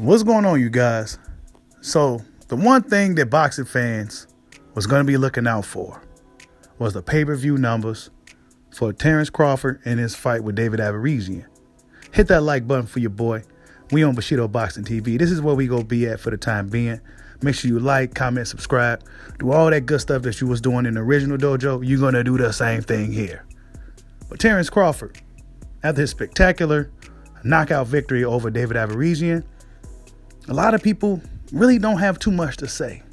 What's going on, you guys? So the one thing that boxing fans was going to be looking out for was the pay-per-view numbers for Terence Crawford and his fight with David Averizian. Hit that like button for your boy. We on Bushido Boxing TV. This is where we go be at for the time being. Make sure you like, comment, subscribe. Do all that good stuff that you was doing in the original dojo. You're going to do the same thing here. But Terence Crawford, after his spectacular knockout victory over David Averizian, a lot of people really don't have too much to say.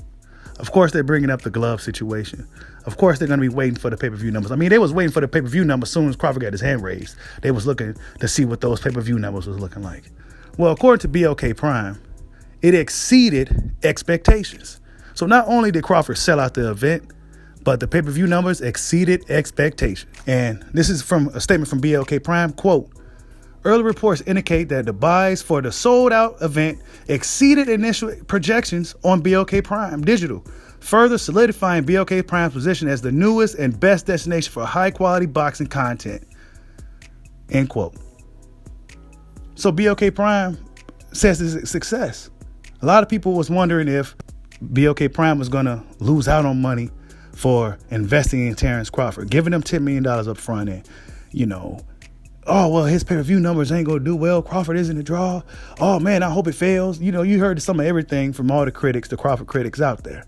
Of course, they're bringing up the glove situation. Of course, they're going to be waiting for the pay-per-view numbers. I mean, they was waiting for the pay-per-view numbers as soon as Crawford got his hand raised. They was looking to see what those pay-per-view numbers was looking like. Well, according to BLK Prime, it exceeded expectations. So not only did Crawford sell out the event, but the pay-per-view numbers exceeded expectations. And this is from a statement from BLK Prime, quote, "Early reports indicate that the buys for the sold-out event exceeded initial projections on BLK Prime Digital, further solidifying BLK Prime's position as the newest and best destination for high-quality boxing content." End quote. So BLK Prime says this is a success. A lot of people was wondering if BLK Prime was going to lose out on money for investing in Terence Crawford, giving them $10 million up front and, oh, well, his pay-per-view numbers ain't going to do well. Crawford isn't a draw. Oh, man, I hope it fails. You heard some of everything from all the critics, the Crawford critics out there.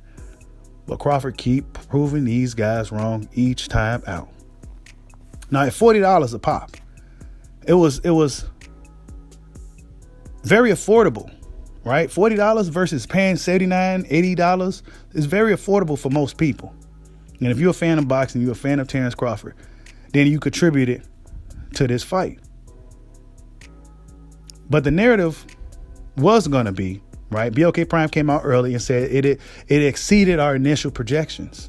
But Crawford keep proving these guys wrong each time out. Now, at $40 a pop, it was very affordable, right? $40 versus paying $79, $80 is very affordable for most people. And if you're a fan of boxing, you're a fan of Terence Crawford, then you contributed to this fight. But the narrative was going to be, right? BLK Prime came out early and said it exceeded our initial projections.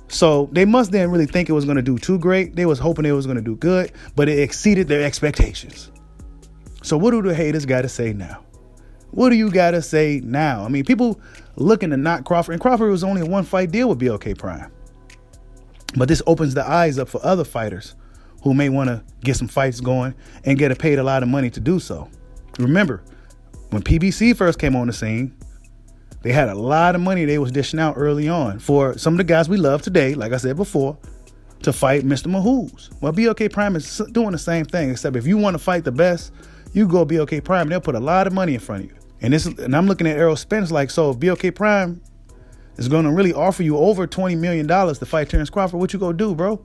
So they must then really think it was going to do too great. They was hoping it was going to do good, but it exceeded their expectations. So what do the haters got to say now? What do you got to say now? I mean, people looking to knock Crawford, and Crawford was only a one-fight deal with BLK Prime. But this opens the eyes up for other fighters who may want to get some fights going and get paid a lot of money to do so. Remember, when PBC first came on the scene, they had a lot of money they was dishing out early on for some of the guys we love today, like I said before, to fight Mr. Mahoos. Well, BLK Prime is doing the same thing, except if you want to fight the best, you go BLK Prime, they'll put a lot of money in front of you. And I'm looking at Errol Spence like, so if BLK Prime is going to really offer you over $20 million to fight Terence Crawford, what you gonna do, bro?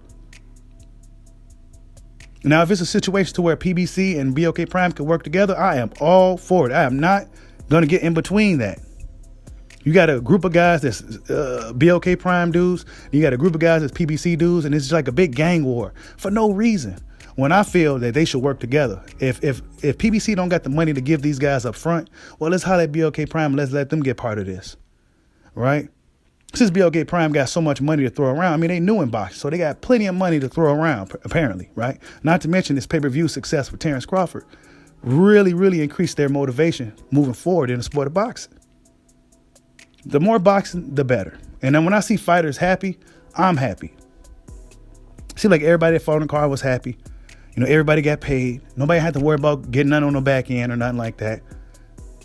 Now, if it's a situation to where PBC and BLK Prime can work together, I am all for it. I am not going to get in between that. You got a group of guys that's BLK Prime dudes. You got a group of guys that's PBC dudes, and it's like a big gang war for no reason. When I feel that they should work together. If PBC don't got the money to give these guys up front, well, let's holler at BLK Prime. Let's let them get part of this, right? Since BLK Prime got so much money to throw around, I mean, they new in boxing, so they got plenty of money to throw around, apparently, right? Not to mention this pay-per-view success for Terence Crawford really, really increased their motivation moving forward in the sport of boxing. The more boxing, the better. And then when I see fighters happy, I'm happy. See, like everybody that fought in the car was happy. Everybody got paid. Nobody had to worry about getting nothing on the back end or nothing like that.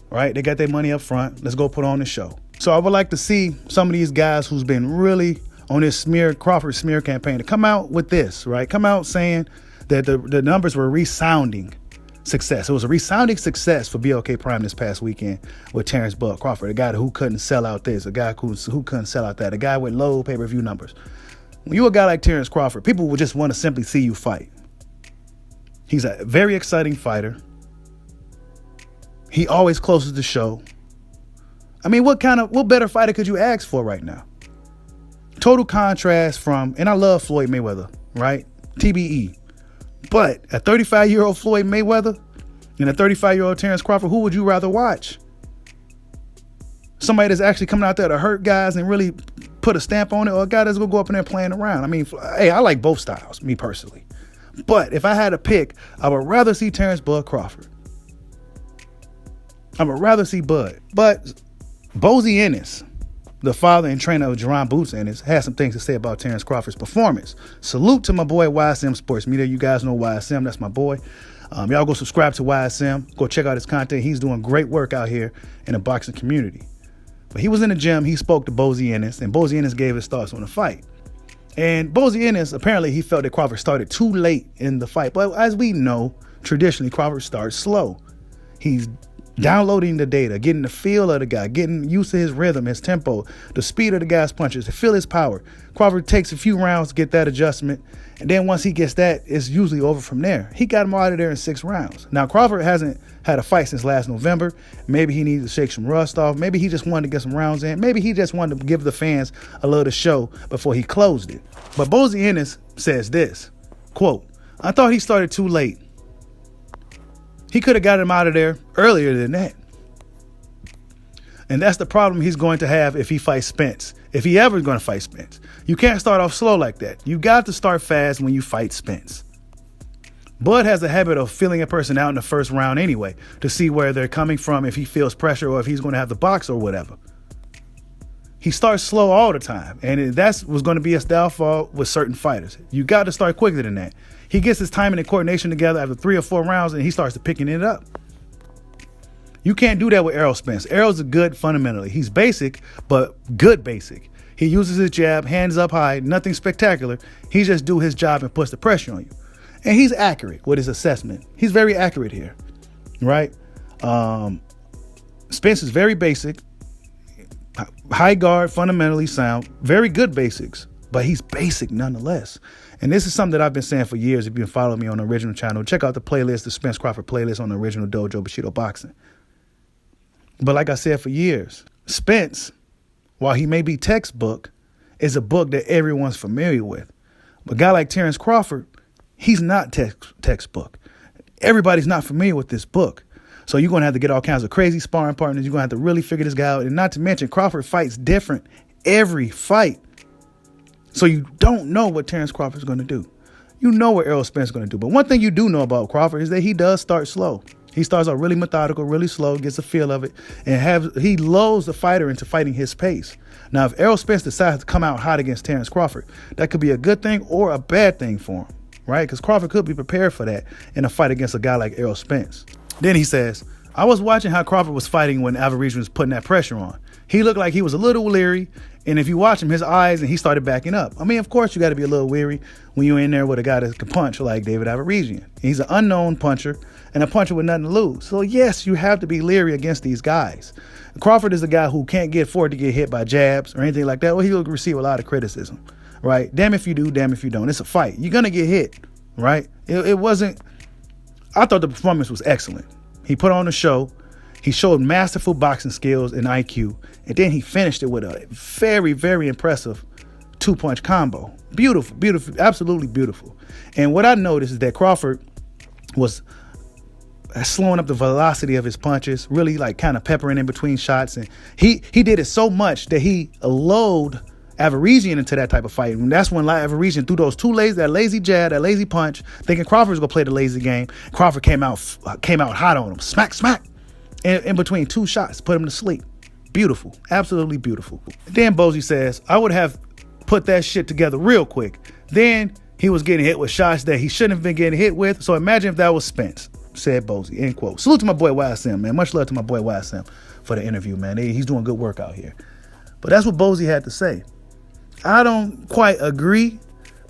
Right? They got their money up front. Let's go put on the show. So I would like to see some of these guys who's been really on this Crawford smear campaign to come out with this, right? Come out saying that the numbers were resounding success. It was a resounding success for BLK Prime this past weekend with Terence Bud Crawford, a guy who couldn't sell out this, a guy who couldn't sell out that, a guy with low pay-per-view numbers. When you're a guy like Terence Crawford, people will just want to simply see you fight. He's a very exciting fighter. He always closes the show. I mean, what better fighter could you ask for right now? Total contrast from, and I love Floyd Mayweather, right? TBE. But a 35-year-old Floyd Mayweather and a 35-year-old Terence Crawford, who would you rather watch? Somebody that's actually coming out there to hurt guys and really put a stamp on it, or a guy that's going to go up in there playing around? I mean, hey, I like both styles, me personally. But if I had to pick, I would rather see Terence Bud Crawford. I would rather see Bud. But Bozy Ennis, the father and trainer of Jerron Boots Ennis, has some things to say about Terence Crawford's performance. Salute to my boy YSM Sports Media. You guys know YSM. That's my boy. Y'all go subscribe to YSM. Go check out his content. He's doing great work out here in the boxing community. But he was in the gym. He spoke to Bozy Ennis, and Bozy Ennis gave his thoughts on the fight. And Bozy Ennis, apparently he felt that Crawford started too late in the fight. But as we know, traditionally Crawford starts slow. He's downloading the data, getting the feel of the guy, getting used to his rhythm, his tempo, the speed of the guy's punches, to feel his power. Crawford takes a few rounds to get that adjustment. And then once he gets that, it's usually over from there. He got him out of there in 6 rounds. Now, Crawford hasn't had a fight since last November. Maybe he needs to shake some rust off. Maybe he just wanted to get some rounds in. Maybe he just wanted to give the fans a little show before he closed it. But Bozy Ennis says this, quote, "I thought he started too late. He could have got him out of there earlier than that." And that's the problem he's going to have if he fights Spence. If he ever is going to fight Spence. You can't start off slow like that. You got to start fast when you fight Spence. Bud has a habit of feeling a person out in the first round anyway, to see where they're coming from, if he feels pressure or if he's going to have the box or whatever. He starts slow all the time, and that's was going to be his downfall with certain fighters. You got to start quicker than that. He gets his timing and coordination together after 3 or 4 rounds, and he starts to picking it up. You can't do that with Errol Spence. Errol's a good fundamentally. He's basic, but good basic. He uses his jab, hands up high, nothing spectacular. He just do his job and puts the pressure on you. And he's accurate with his assessment. He's very accurate here, right? Spence is very basic, high guard, fundamentally sound, very good basics, but he's basic nonetheless. And this is something that I've been saying for years. If you've been following me on the original channel, check out the playlist, the Spence Crawford playlist on the original Dojo Bushido Boxing. But like I said for years, Spence, while he may be textbook, is a book that everyone's familiar with. But a guy like Terence Crawford, he's not textbook. Everybody's not familiar with this book. So you're going to have to get all kinds of crazy sparring partners. You're going to have to really figure this guy out. And not to mention, Crawford fights different every fight. So you don't know what Terence Crawford's going to do. You know what Errol Spence is going to do. But one thing you do know about Crawford is that he does start slow. He starts out really methodical, really slow, gets a feel of it, and he lulls the fighter into fighting his pace. Now, if Errol Spence decides to come out hot against Terence Crawford, that could be a good thing or a bad thing for him, right? Because Crawford could be prepared for that in a fight against a guy like Errol Spence. Then he says, "I was watching how Crawford was fighting when Average was putting that pressure on. He looked like he was a little leery, and if you watch him, his eyes, and he started backing up. I mean, of course, you got to be a little weary when you're in there with a guy that can punch like David Average. He's an unknown puncher and a puncher with nothing to lose. So, yes, you have to be leery against these guys. Crawford is a guy who can't afford to get hit by jabs or anything like that. Well, he'll receive a lot of criticism, right? Damn if you do, damn if you don't. It's a fight. You're going to get hit, right? It wasn't – I thought the performance was excellent. He put on a show. He showed masterful boxing skills and IQ, and then he finished it with a very, very impressive 2-punch combo. Beautiful, beautiful, absolutely beautiful. And what I noticed is that Crawford was slowing up the velocity of his punches, really like kind of peppering in between shots. And he did it so much that he lulled Averisian into that type of fight. And that's when Averisian threw those that lazy jab, that lazy punch, thinking Crawford was going to play the lazy game. Crawford came out hot on him. Smack, smack. In between 2 shots, put him to sleep. Beautiful. Absolutely beautiful. Then Bozy says, "I would have put that shit together real quick." Then he was getting hit with shots that he shouldn't have been getting hit with. So imagine if that was Spence, said Bozy, end quote. Salute to my boy YSM, man. Much love to my boy YSM for the interview, man. He's doing good work out here. But that's what Bozy had to say. I don't quite agree,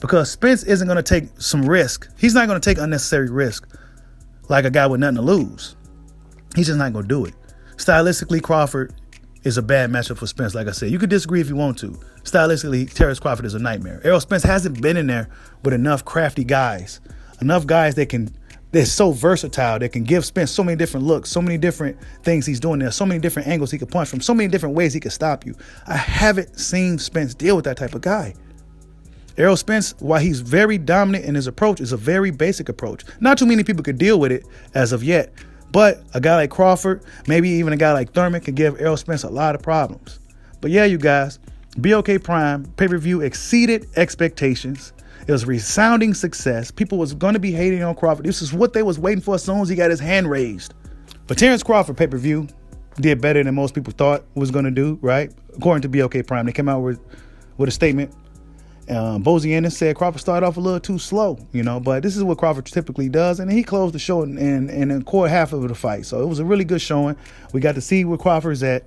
because Spence isn't going to take some risk. He's not going to take unnecessary risk like a guy with nothing to lose. He's just not going to do it. Stylistically, Crawford is a bad matchup for Spence. Like I said, you could disagree if you want to. Stylistically, Terence Crawford is a nightmare. Errol Spence hasn't been in there with enough crafty guys. Enough guys they're so versatile, that can give Spence so many different looks, so many different things he's doing there, so many different angles he could punch from, so many different ways he could stop you. I haven't seen Spence deal with that type of guy. Errol Spence, while he's very dominant in his approach, is a very basic approach. Not too many people could deal with it as of yet. But a guy like Crawford, maybe even a guy like Thurman, can give Errol Spence a lot of problems. But yeah, you guys, BOK Prime pay-per-view exceeded expectations. It was a resounding success. People was going to be hating on Crawford. This is what they was waiting for as soon as he got his hand raised. But Terence Crawford pay-per-view did better than most people thought was going to do, right? According to BOK Prime, they came out with a statement. Bozianis said Crawford started off a little too slow, but this is what Crawford typically does, and he closed the show in the core half of the fight. So it was a really good showing. We got to see where Crawford's at.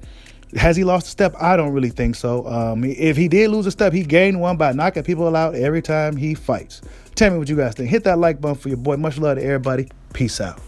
Has he lost a step? I don't really think so. If he did lose a step, he gained one by knocking people out every time he fights. Tell me what you guys think. Hit that like button for your boy. Much love to everybody. Peace out.